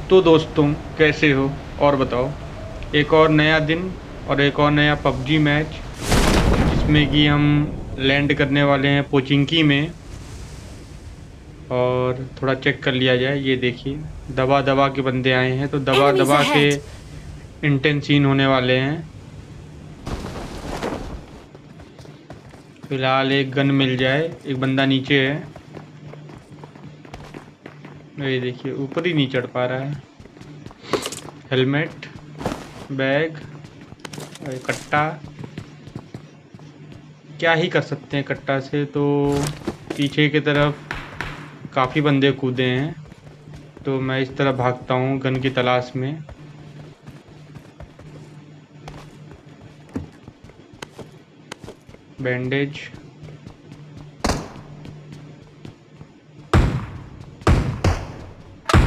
तो दोस्तों, कैसे हो और बताओ। एक और नया दिन और एक और नया पबजी मैच, जिसमें कि हम लैंड करने वाले हैं पोचिंकी में। और थोड़ा चेक कर लिया जाए। ये देखिए, दबा दबा के बंदे आए हैं, तो दबा Enemies दबा के ahead! इंटेंस सीन होने वाले हैं। फिलहाल एक गन मिल जाए। एक बंदा नीचे है, ये देखिए ऊपर ही नहीं चढ़ पा रहा है। हेलमेट, बैग, कट्टा। क्या ही कर सकते हैं कट्टा से। तो पीछे की तरफ काफ़ी बंदे कूदे हैं, तो मैं इस तरफ भागता हूँ गन की तलाश में। बैंडेज,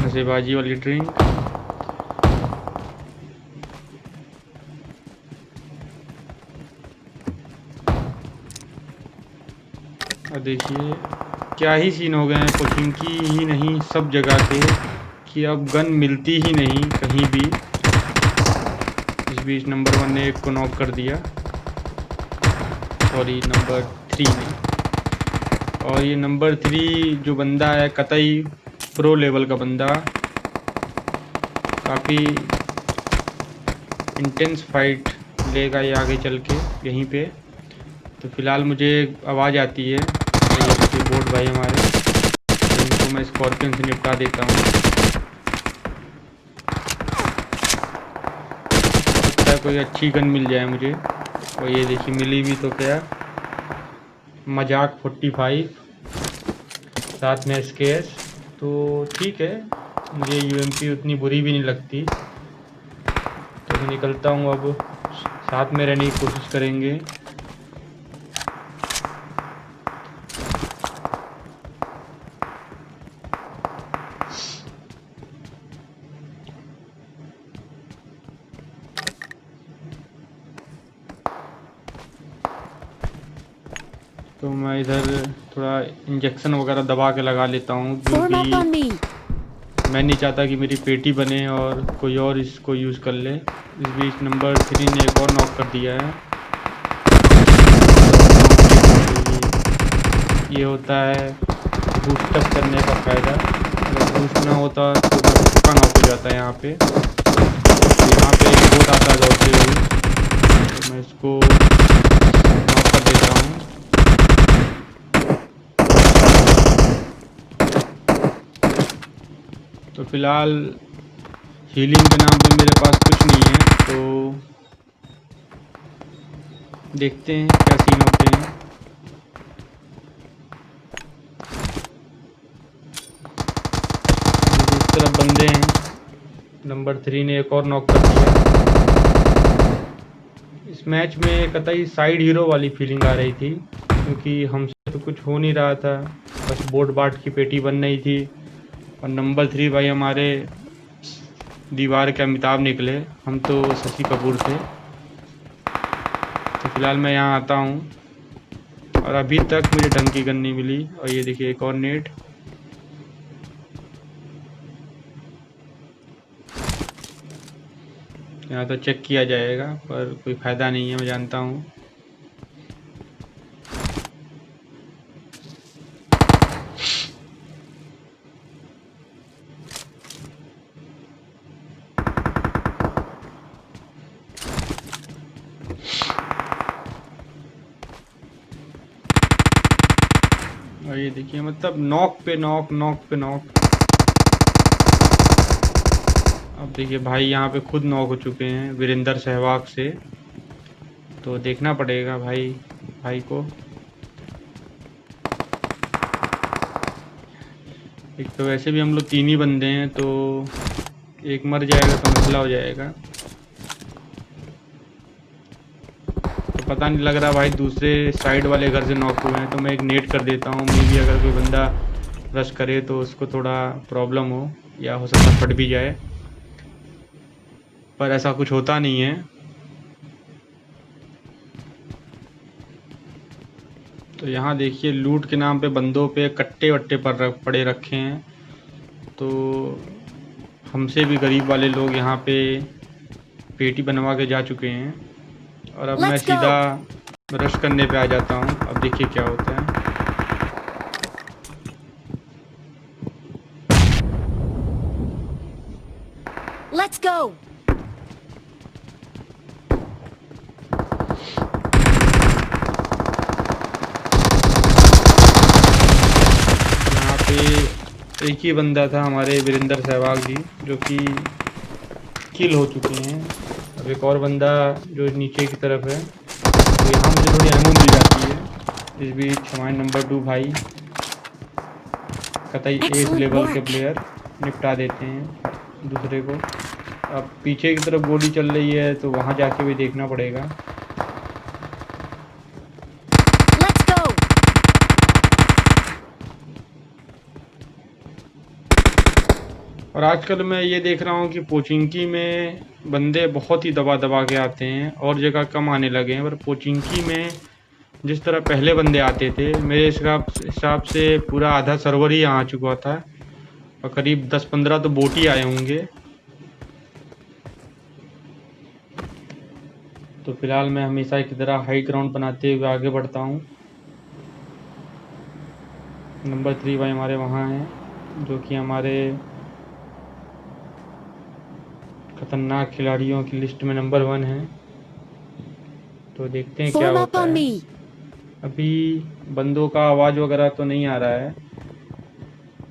नशेबाजी वाली ड्रिंक। और देखिए क्या ही सीन हो गए हैं पोचिंकी ही नहीं सब जगह के, कि अब गन मिलती ही नहीं कहीं भी। इस बीच नंबर 1 ने एक को नॉक कर दिया, सॉरी नंबर 3 ने। और ये नंबर 3 जो बंदा है कतई प्रो लेवल का बंदा, काफ़ी इंटेंस फाइट लेगा ये आगे चल के यहीं पे। तो फिलहाल मुझे आवाज़ आती है, ये देखिए बोट भाई हमारे, तो इनको मैं स्कॉर्पियन से निपटा देता हूँ। लगता है कोई अच्छी गन मिल जाए मुझे। और ये देखिए मिली भी तो क्या, मजाक 45 साथ में SKS। तो ठीक है, मुझे UMP उतनी बुरी भी नहीं लगती। तो मैं निकलता हूँ अब, साथ में रहने की कोशिश करेंगे। तो मैं इधर थोड़ा इंजेक्शन वगैरह दबा के लगा लेता हूँ, Form up क्योंकि on me! मैं नहीं चाहता कि मेरी पेटी बने और कोई और इसको यूज़ कर ले। इस बीच नंबर 3 ने एक और नॉक कर दिया है। ये होता है बूस्टअप करने का फ़ायदा। अगर बूस्ट ना होता तो मैं पक्का नॉक हो जाता है यहाँ पे। तो यहाँ पे एक बोट आता है दौड़ते हुए, तो मैं इसको नॉक कर देता हूँ। तो फिलहाल हीलिंग के नाम पे मेरे पास कुछ नहीं है, तो देखते हैं क्या सीन होते हैं। देखिए इस तरफ बंदे हैं, नंबर 3 ने एक और नॉक कर दिया। इस मैच में कतई साइड हीरो वाली फीलिंग आ रही थी, क्योंकि हमसे तो कुछ हो नहीं रहा था, बस बोट बाट की पेटी बन रही थी। और नंबर 3 भाई हमारे दीवार के अमिताभ निकले, हम तो शशि कपूर थे। तो फिलहाल मैं यहाँ आता हूँ, और अभी तक मुझे ढंग की गन नहीं मिली। और ये देखिए एक और नेट। यहाँ तो चेक किया जाएगा, पर कोई फ़ायदा नहीं है, मैं जानता हूँ। और ये देखिए मतलब नॉक पे नॉक, नॉक पे नॉक। अब देखिए भाई यहाँ पे खुद नॉक हो चुके हैं वीरेंद्र सहवाग से, तो देखना पड़ेगा भाई भाई को। एक तो वैसे भी हम लोग 3 ही बंदे हैं, तो एक मर जाएगा तो मसला हो जाएगा। तो पता नहीं लग रहा भाई दूसरे साइड वाले घर से नॉक हुए हैं, तो मैं एक नेट कर देता हूँ। मे भी अगर कोई बंदा रश करे तो उसको थोड़ा प्रॉब्लम हो, या हो सकता फट भी जाए, पर ऐसा कुछ होता नहीं है। तो यहाँ देखिए लूट के नाम पे बंदों पे कट्टे वट्टे पड़े रखे हैं। तो हमसे भी गरीब वाले लोग यहाँ पे पेटी बनवा के जा चुके हैं। और अब मैं Let's go. सीधा रश करने पे आ जाता हूँ। अब देखिए क्या होता है। Let's go. यहाँ पे एक ही बंदा था, हमारे वीरेंद्र सहवाग जी, जो कि किल हो चुके हैं। अब एक और बंदा जो नीचे की तरफ है, तो यहाँ मुझे थोड़ी एमो मिल जाती है। इस बीच हमारे नंबर 2 भाई कतई एस Excellent लेवल के work. प्लेयर निपटा देते हैं दूसरे को। अब पीछे की तरफ गोली चल रही है, तो वहाँ जाके भी देखना पड़ेगा। Let's go. और आजकल मैं ये देख रहा हूँ कि पोचिंकी में बंदे बहुत ही दबा दबा के आते हैं, और जगह कम आने लगे हैं। पर पोचिंकी में जिस तरह पहले बंदे आते थे, मेरे हिसाब से पूरा आधा सर्वर ही आ चुका था, और करीब 10-15 तो बोट ही आए होंगे। तो फिलहाल मैं हमेशा की तरह हाई ग्राउंड बनाते हुए आगे बढ़ता हूँ। नंबर 3 भाई हमारे वहाँ हैं, जो कि हमारे खतरनाक खिलाड़ियों की लिस्ट में नंबर 1 है। तो देखते हैं क्या Form up होता on है। me. अभी बंदों का आवाज़ वगैरह तो नहीं आ रहा है,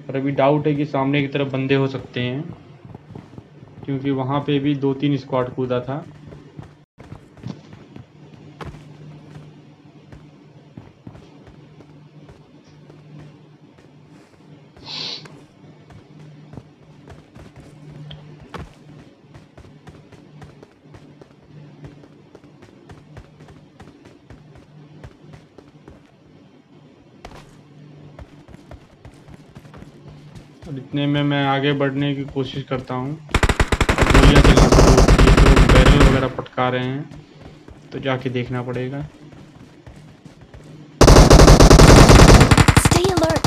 पर अभी डाउट है कि सामने की तरफ बंदे हो सकते हैं, क्योंकि वहाँ पे भी 2-3 स्क्वाड कूदा था। और इतने में मैं आगे बढ़ने की कोशिश करता हूँ। और गोलियाँ चलना शुरू होती है, तो बैरल वगैरह पटका रहे हैं, तो जाके देखना पड़ेगा। Stay alert.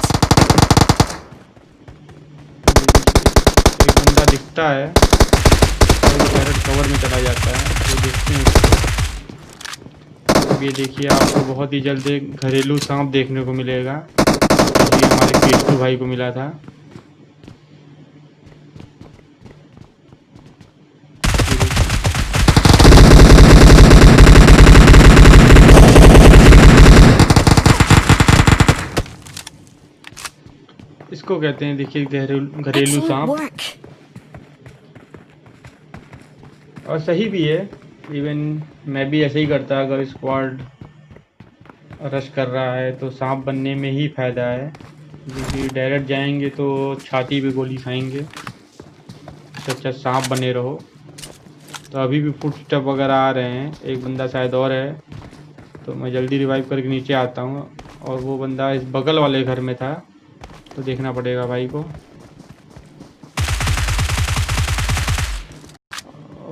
ये देखिए, एक बंदा दिखता है और वो डायरेक्ट कवर में चला जाता है, तो देखते हैं इसको। अब ये देखिए, आपको बहुत ही जल्द एक घरेलू सांप देखने को मिलेगा, ये हमारे केशू भाई को मिला था। ये देखिए, इसको कहते हैं, देखिए, घरेलू Excellent सांप। work. और सही भी है। इवन मैं भी ऐसे ही करता, अगर स्क्वाड रश कर रहा है तो सांप बनने में ही फ़ायदा है, क्योंकि डायरेक्ट जाएंगे तो छाती पे गोली खाएंगे। इससे अच्छा सांप बने रहो। तो अभी भी फुट स्टेप वगैरह आ रहे हैं, एक बंदा शायद और है, तो मैं जल्दी रिवाइव करके नीचे आता हूँ। और वो बंदा इस बगल वाले घर में था, तो देखना पड़ेगा भाई को।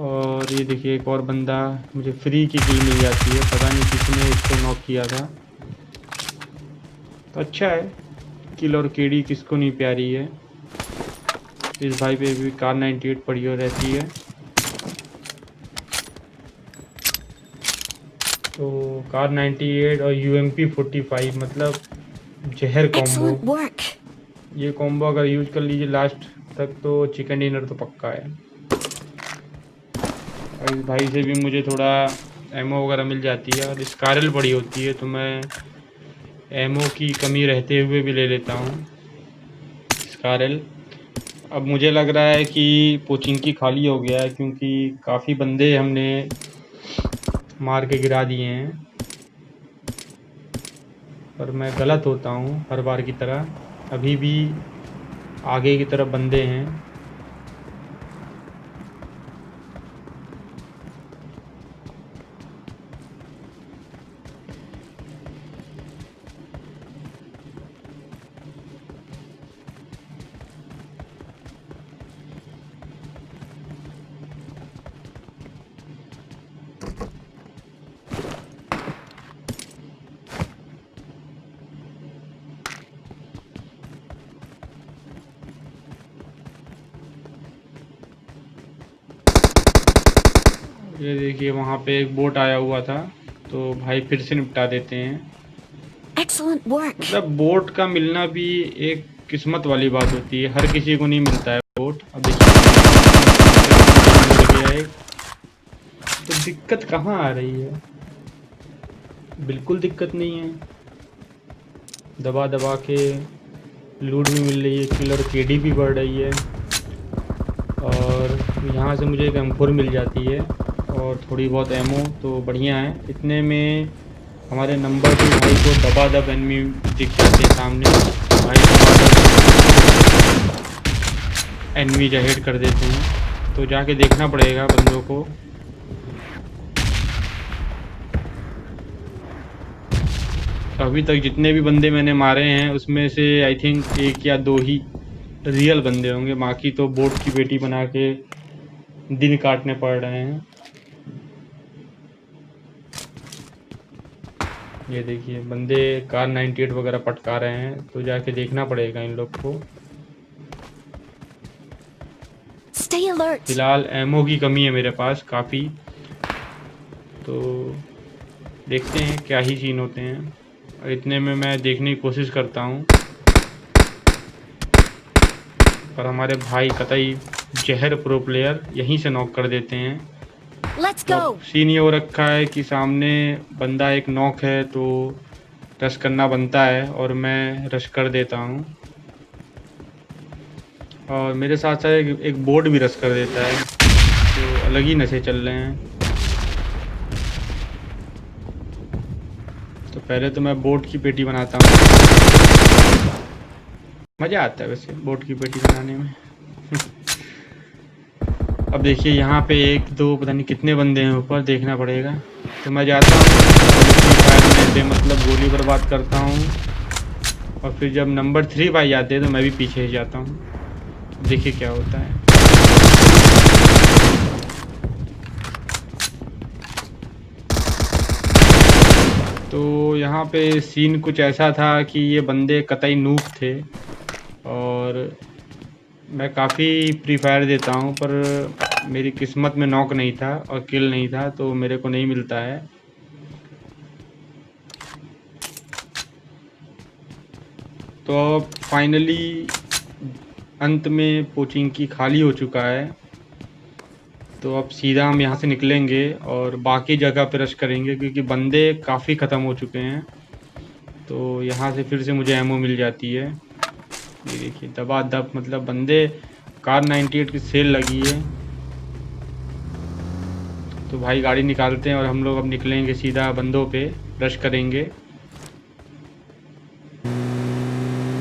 और ये देखिए, एक और बंदा, मुझे फ्री की किल मिल जाती है, पता नहीं किसने इसको नॉक किया था। तो अच्छा है, किल और केडी किसको नहीं प्यारी है। इस भाई पे भी कार 98 पड़ी हो रहती है। तो कार 98 और यूएमपी 45, मतलब जहर कॉम्बो। Excellent work. ये कॉम्बो अगर यूज कर लीजिए लास्ट तक, तो चिकन डिनर तो पक्का है। और इस भाई से भी मुझे थोड़ा एमओ वगैरह मिल जाती है, और स्कारल पड़ी होती है, तो मैं एमओ की कमी रहते हुए भी ले लेता हूँ स्कारल। अब मुझे लग रहा है कि पोचिंकी खाली हो गया है, क्योंकि काफ़ी बंदे हमने मार के गिरा दिए हैं। पर मैं गलत होता हूँ हर बार की तरह, अभी भी आगे की तरफ बंदे हैं। ये देखिए वहाँ पे एक बोट आया हुआ था, तो भाई फिर से निपटा देते हैं। Excellent work. मतलब बोट का मिलना भी एक किस्मत वाली बात होती है, हर किसी को नहीं मिलता है बोट। अब देखिए मिल गया एक, तो दिक्कत कहाँ आ रही है? बिल्कुल दिक्कत नहीं है, दबा दबा के लूट भी मिल रही है, किलर केडी भी बढ़ रही है, और यहाँ से मुझे एक M4 मिल जाती है और थोड़ी बहुत एमो, तो बढ़िया है। इतने में हमारे नंबर 2 भाई को दबा दब एनिमी दिख जाते हैं सामने, भाई दबा दब एनिमी जहेड कर देते हैं, तो जाके देखना पड़ेगा बंदों को। अभी तक जितने भी बंदे मैंने मारे हैं उसमें से आई थिंक 1 या 2 ही रियल बंदे होंगे, बाकी तो बोट की बेटी बना के दिन काटने पड़ रहे हैं। ये देखिए बंदे कार 98 वगैरह पटका रहे हैं, तो जाके देखना पड़ेगा इन लोग को। Stay alert. फिलहाल एमओ की कमी है मेरे पास काफ़ी, तो देखते हैं क्या ही सीन होते हैं। और इतने में मैं देखने की कोशिश करता हूँ, पर हमारे भाई कतई जहर प्रो प्लेयर यहीं से नॉक कर देते हैं। Let's तो go. सीन ये हो रखा है कि सामने बंदा एक नॉक है, तो रश करना बनता है और मैं रश कर देता हूँ, और मेरे साथ साथ एक बोट भी रश कर देता है, तो अलग ही नशे चल रहे हैं। तो पहले तो मैं बोट की पेटी बनाता हूँ, मज़ा आता है वैसे बोट की पेटी बनाने में। अब देखिए यहाँ पे 1-2 पता नहीं कितने बंदे हैं ऊपर, देखना पड़ेगा। तो मैं जाता हूँ फ्री फायर में बेमतलब गोली बर्बाद करता हूँ, और फिर जब नंबर 3 भाई आते हैं तो मैं भी पीछे ही जाता हूँ। देखिए क्या होता है। तो यहाँ पे सीन कुछ ऐसा था कि ये बंदे कतई नूब थे, और मैं काफ़ी फ्री फायर देता हूँ, पर मेरी किस्मत में नॉक नहीं था और किल नहीं था, तो मेरे को नहीं मिलता है। तो अब फाइनली अंत में कोचिंग की खाली हो चुका है, तो अब सीधा हम यहाँ से निकलेंगे और बाकी जगह पे रश करेंगे, क्योंकि बंदे काफ़ी ख़त्म हो चुके हैं। तो यहाँ से फिर से मुझे एमओ मिल जाती है। ये देखिए दबा दब, मतलब बंदे कार 98 की सेल लगी है, तो भाई गाड़ी निकालते हैं और हम लोग अब निकलेंगे सीधा बंदों पे रश करेंगे।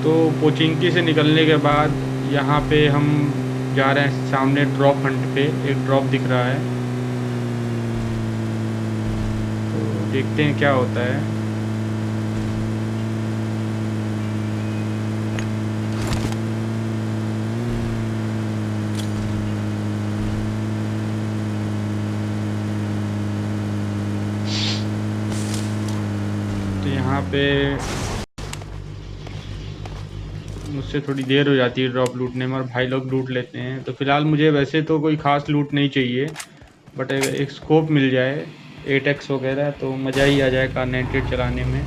तो पोचिंकी से निकलने के बाद यहाँ पे हम जा रहे हैं सामने ड्रॉप हंट पे, एक ड्रॉप दिख रहा है, तो देखते हैं क्या होता है। तो यहाँ पे मुझसे थोड़ी देर हो जाती है ड्रॉप लूटने में, और भाई लोग लूट लेते हैं। तो फ़िलहाल मुझे वैसे तो कोई ख़ास लूट नहीं चाहिए, बट एक स्कोप मिल जाए 8x वगैरह तो मज़ा ही आ जाए कार 98 चलाने में।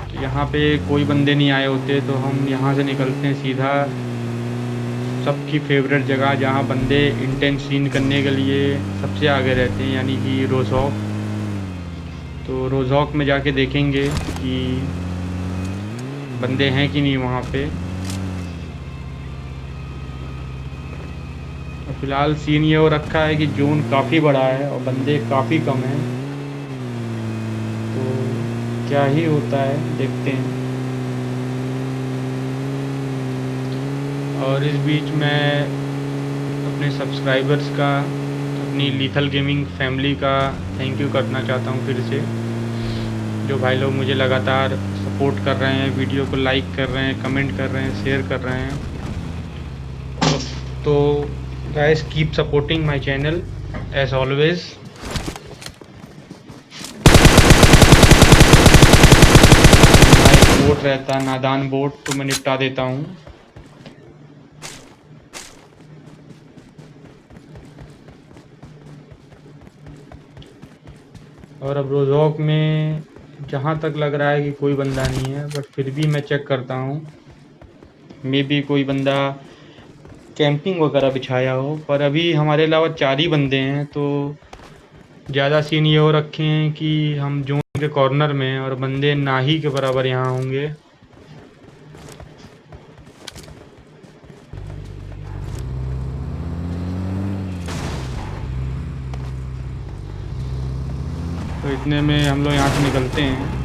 तो यहाँ पे कोई बंदे नहीं आए होते, तो हम यहाँ से निकलते हैं सीधा सबकी फेवरेट जगह, जहाँ बंदे इंटेंस सीन करने के लिए सबसे आगे रहते हैं, यानी कि रोज़हॉक। तो रोज़हॉक में जाके देखेंगे कि बंदे हैं कि नहीं वहाँ पे। और फिलहाल सीन ये हो रखा है कि जोन काफ़ी बड़ा है और बंदे काफ़ी कम हैं, तो क्या ही होता है देखते हैं। और इस बीच मैं अपने सब्सक्राइबर्स का, अपनी लीथल गेमिंग फैमिली का थैंक यू करना चाहता हूँ फिर से, जो भाई लोग मुझे लगातार सपोर्ट कर रहे हैं, वीडियो को लाइक कर रहे हैं, कमेंट कर रहे हैं, शेयर कर रहे हैं। तो guys keep supporting my channel as always. बोट रहता नादान बोट, तो मैं निपटा देता हूँ। और अब रोजॉक में जहाँ तक लग रहा है कि कोई बंदा नहीं है, बट फिर भी मैं चेक करता हूँ, मे बी कोई बंदा कैंपिंग वगैरह बिछाया हो। पर अभी हमारे अलावा 4 ही बंदे हैं, तो ज़्यादा सीन ये हो रखे हैं कि हम जोन के कॉर्नर में हैं और बंदे ना ही के बराबर यहाँ होंगे। तो इतने में हम लोग यहाँ से निकलते हैं।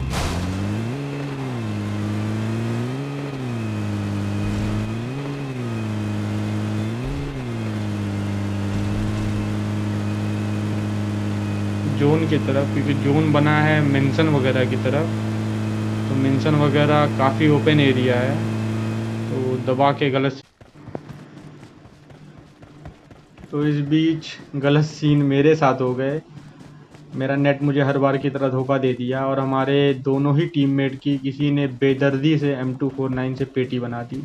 जोन की तरफ, क्योंकि जोन बना है मेंशन वगैरह की तरफ, तो मेंशन वगैरह काफ़ी ओपन एरिया है, तो दबा के गलत। तो इस बीच गलत सीन मेरे साथ हो गए। मेरा नेट मुझे हर बार की तरह धोखा दे दिया और हमारे दोनों ही टीममेट की किसी ने बेदर्दी से M249 से पेटी बना दी।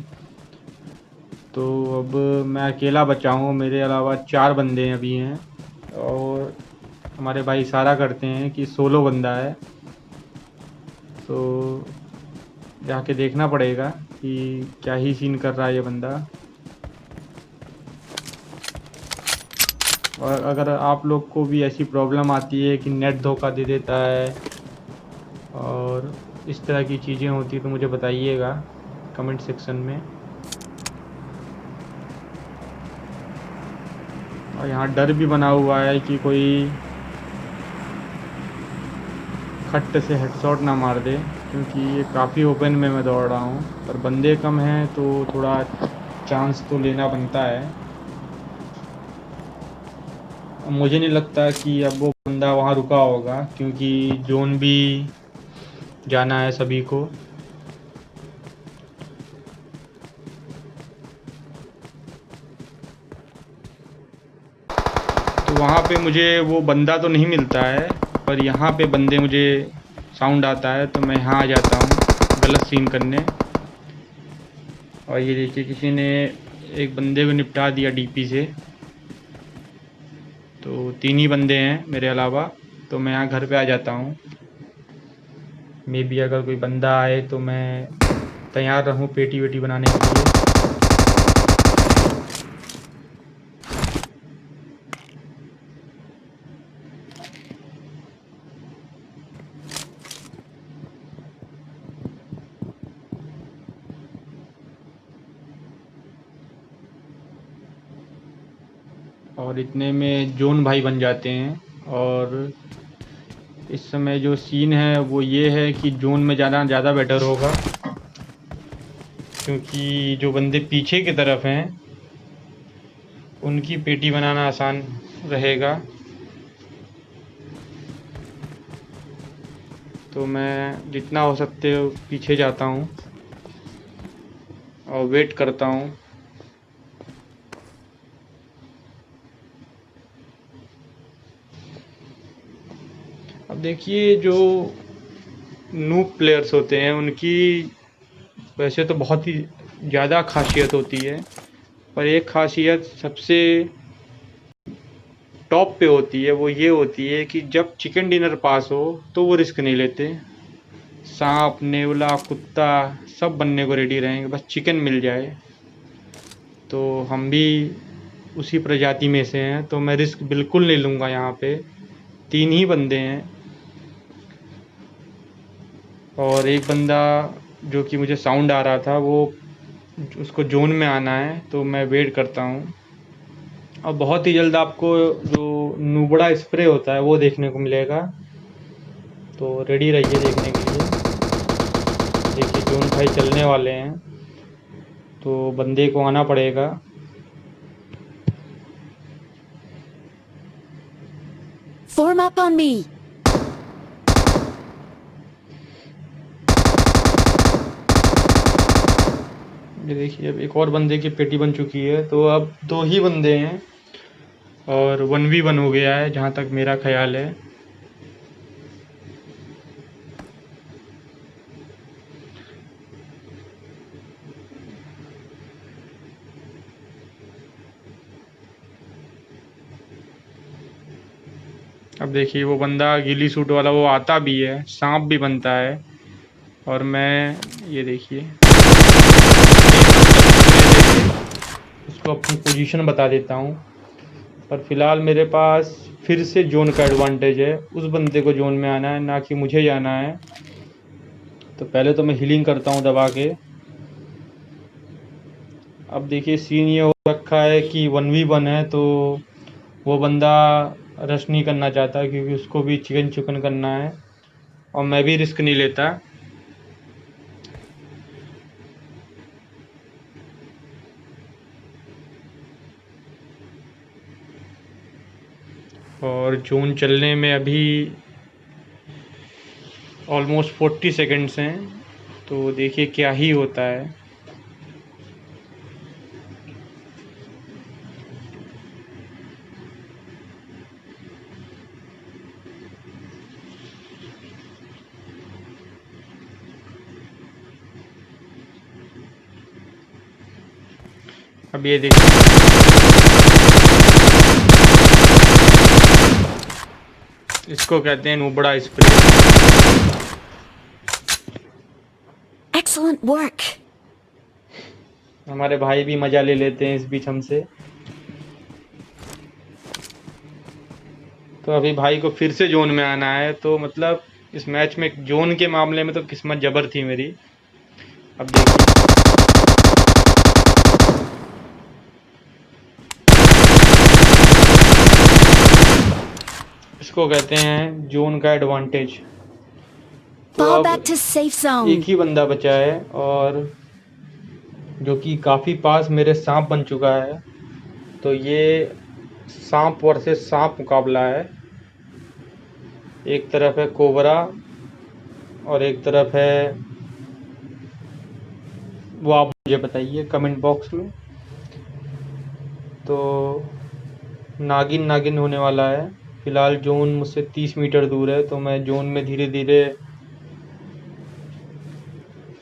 तो अब मैं अकेला बचा हूँ, मेरे अलावा 4 बंदे अभी हैं, और हमारे भाई इशारा करते हैं कि सोलो बंदा है। तो जाके देखना पड़ेगा कि क्या ही सीन कर रहा है ये बंदा। और अगर आप लोग को भी ऐसी प्रॉब्लम आती है कि नेट धोखा दे देता है और इस तरह की चीज़ें होती हैं, तो मुझे बताइएगा कमेंट सेक्शन में। और यहाँ डर भी बना हुआ है कि कोई खट से हेडशॉट ना मार दे, क्योंकि ये काफ़ी ओपन में मैं दौड़ रहा हूँ, पर बंदे कम हैं तो थोड़ा चांस तो लेना बनता है। मुझे नहीं लगता कि अब वो बंदा वहाँ रुका होगा, क्योंकि जोन भी जाना है सभी को। तो वहाँ पे मुझे वो बंदा तो नहीं मिलता है, पर यहाँ पे बंदे मुझे साउंड आता है, तो मैं यहाँ आ जाता हूँ गलत सीन करने। और ये देखिए किसी ने एक बंदे को निपटा दिया डीपी से। तो 3 ही बंदे हैं मेरे अलावा, तो मैं यहाँ घर पे आ जाता हूँ। मे बी अगर कोई बंदा आए तो मैं तैयार रहूँ पेटी वेटी बनाने के लिए। और इतने में जोन भाई बन जाते हैं। और इस समय जो सीन है वो ये है कि जोन में जाना ज़्यादा बेटर होगा, क्योंकि जो बंदे पीछे की तरफ हैं उनकी पेटी बनाना आसान रहेगा। तो मैं जितना हो सकते हो पीछे जाता हूँ और वेट करता हूँ। अब देखिए जो नूब प्लेयर्स होते हैं उनकी वैसे तो बहुत ही ज़्यादा खासियत होती है, पर एक खासियत सबसे टॉप पे होती है, वो ये होती है कि जब चिकन डिनर पास हो तो वो रिस्क नहीं लेते। सांप, नेवला, कुत्ता सब बनने को रेडी रहेंगे, बस चिकन मिल जाए। तो हम भी उसी प्रजाति में से हैं, तो मैं रिस्क बिल्कुल नहीं लूँगा यहाँ पे। 3 ही बंदे हैं और एक बंदा जो कि मुझे साउंड आ रहा था, वो उसको जोन में आना है, तो मैं वेट करता हूँ। और बहुत ही जल्द आपको जो नुबड़ा स्प्रे होता है वो देखने को मिलेगा, तो रेडी रहिए देखने के लिए। देखिए जोन भाई चलने वाले हैं, तो बंदे को आना पड़ेगा। Form up on me. ये देखिए अब एक और बंदे की पेटी बन चुकी है, तो अब 2 ही बंदे हैं और 1v1 हो गया है जहाँ तक मेरा ख्याल है। अब देखिए वो बंदा गिली सूट वाला वो आता भी है, सांप भी बनता है। और मैं ये देखिए उसको अपनी पोजीशन बता देता हूँ। पर फिलहाल मेरे पास फिर से जोन का एडवांटेज है, उस बंदे को जोन में आना है ना कि मुझे जाना है। तो पहले तो मैं हीलिंग करता हूँ दबा के। अब देखिए सीन ये हो रखा है कि 1v1 है, तो वो बंदा रश नहीं करना चाहता क्योंकि उसको भी चिकन चिकन करना है और मैं भी रिस्क नहीं लेता। और जोन चलने में अभी ऑलमोस्ट 40 सेकंड्स हैं, तो देखिए क्या ही होता है। अब ये देखिए इसको कहते हैं नुबड़ा स्प्रे। Excellent work. हमारे भाई भी मजा ले लेते हैं इस बीच हमसे। तो अभी भाई को फिर से जोन में आना है, तो मतलब इस मैच में जोन के मामले में तो किस्मत जबर थी मेरी। अब देखिए इसको कहते हैं जोन का एडवांटेज। तो Fall अब back to safe एक zone. ही बंदा बचा है और जो कि काफ़ी पास मेरे सांप बन चुका है। तो ये सांप वर्सेस सांप मुकाबला है। एक तरफ है कोबरा और एक तरफ है, वो आप मुझे बताइए कमेंट बॉक्स में। तो नागिन नागिन होने वाला है। फिलहाल जोन मुझसे 30 मीटर दूर है, तो मैं जोन में धीरे धीरे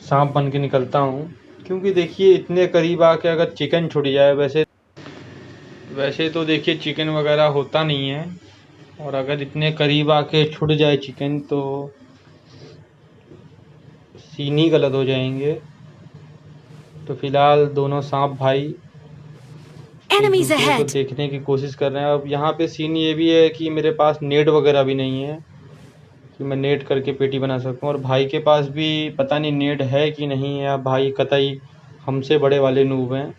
सांप बन के निकलता हूँ। क्योंकि देखिए इतने करीब आके अगर चिकन छुट जाए, वैसे तो देखिए चिकन वगैरह होता नहीं है, और अगर इतने करीब आके छुट जाए चिकन तो सीन ही गलत हो जाएंगे। तो फिलहाल दोनों सांप भाई एक Enemies दूसरे को ahead. देखने की कोशिश कर रहे हैं। अब यहाँ पे सीन ये भी है कि मेरे पास नेट वगैरह भी नहीं है कि मैं नेट करके पेटी बना सकूं, और भाई के पास भी पता नहीं नेट है कि नहीं है। भाई कतई हमसे बड़े वाले नूब हैं।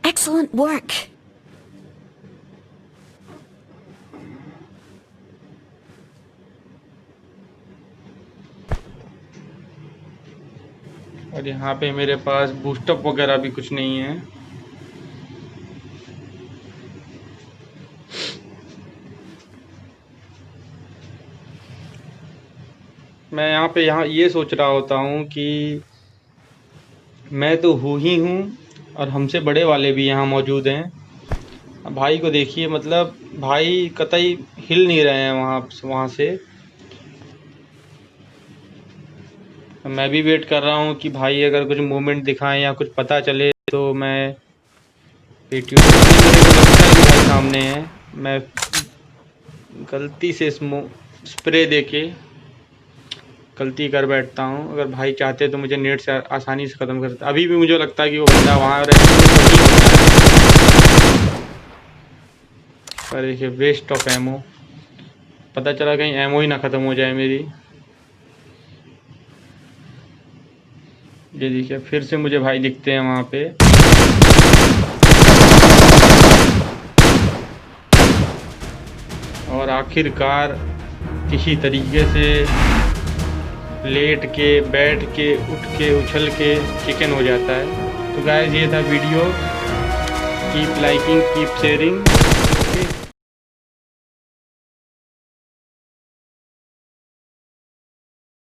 Excellent work. और यहाँ पे मेरे पास बूस्टअप वगैरह भी कुछ नहीं है। मैं यहाँ ये सोच रहा होता हूँ कि मैं तो हूँ ही हूँ और हमसे बड़े वाले भी यहाँ मौजूद हैं। अब भाई को देखिए, मतलब भाई कतई हिल नहीं रहे हैं वहाँ से। मैं भी वेट कर रहा हूँ कि भाई अगर कुछ मूवमेंट दिखाएं या कुछ पता चले तो मैं पेटी मेरे को लगता है कि भाई सामने है। मैं गलती से स्प्रे देके गलती कर बैठता हूँ। अगर भाई चाहते तो मुझे नेट से आसानी से ख़त्म करते। अभी भी मुझे लगता है कि वो बंदा वहाँ रहे पर देखिए वेस्ट ऑफ एमो। पता चला कहीं एमो ही ना ख़त्म हो जाए मेरी। ये देखिए फिर से मुझे भाई दिखते हैं वहाँ पे। और आखिरकार किसी तरीके से लेट के, बैठ के, उठ के, उछल के चिकन हो जाता है। तो गाइस ये था video. Keep liking, keep sharing.